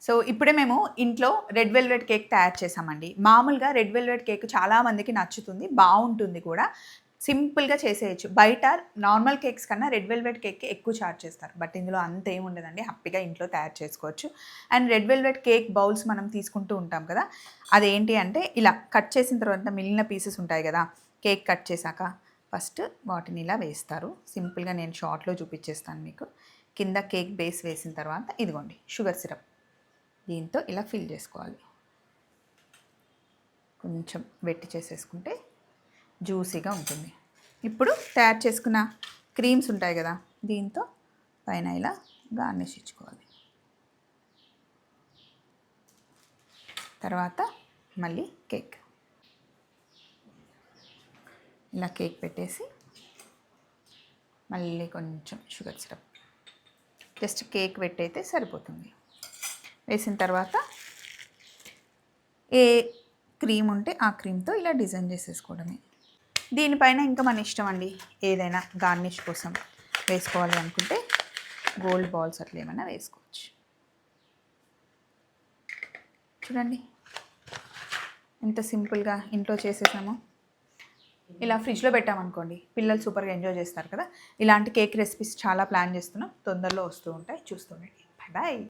So ఇప్పుడే మేము ఇంట్లో రెడ్ వెల్వెట్ కేక్ తయారు చేసామండి. మామూలుగా రెడ్ వెల్వెట్ కేక్ చాలా మందికి నచ్చుతుంది. బావుంటుంది కూడా. సింపుల్‌గా చేసేయొచ్చు. బయట నార్మల్ కేక్స్ కన్నా రెడ్ వెల్వెట్ కేక్‌కి ఎక్కువ చార్జ్ చేస్తారు. బట్ ఇందులో అంత ఏమి ఉండదండి. హ్యాపీగా ఇంట్లో తయారు చేసుకోవచ్చు. And red velvet cake bowls మనం తీసుకుంటూ ఉంటాం కదా! అదేంటి అంటే ఇలా కట్ చేసిన తర్వాత మిగిలిన పీసెస్ ఉంటాయి కదా! కేక్ కట్ చేశాక ఫస్ట్ వాటిని ఇలా వేస్తారు. సింపుల్‌గా నేను షార్ట్‌లో చూపించేస్తాను మీకు. కింద కేక్ బేస్ వేసిన తర్వాత ఇదిగోండి షుగర్ సిరప్. దీంతో ఇలా ఫిల్ చేసుకోవాలి. కొంచెం వెట్టి చేసేసుకుంటే జ్యూసీగా ఉంటుంది. ఇప్పుడు తయారు చేసుకున్న క్రీమ్స్ ఉంటాయి కదా, దీంతో పైన ఇలా గార్నిష్ ఇచ్చుకోవాలి. తర్వాత మళ్ళీ కేక్ ఇలా కేక్ పెట్టేసి మళ్ళీ కొంచెం షుగర్ సిరప్, జస్ట్ కేక్ పెట్టయితే సరిపోతుంది. వేసిన తర్వాత ఏ క్రీమ్ ఉంటే ఆ క్రీమ్తో ఇలా డిజైన్ చేసేసుకోవడమే. దీనిపైన ఇంకా మన ఇష్టం అండి, ఏదైనా గార్నిష్ కోసం వేసుకోవాలి అనుకుంటే గోల్డ్ బాల్స్ అట్లా ఏమైనా వేసుకోవచ్చు. చూడండి ఎంత సింపుల్గా ఇంట్లో చేసేసామో. ఇలా ఫ్రిడ్జ్లో పెట్టామనుకోండి పిల్లలు సూపర్గా ఎంజాయ్ చేస్తారు కదా. ఇలాంటి కేక్ రెసిపీస్ చాలా ప్లాన్ చేస్తున్నాం, తొందరలో వస్తూ ఉంటాయి, చూస్తుండండి. Bye bye.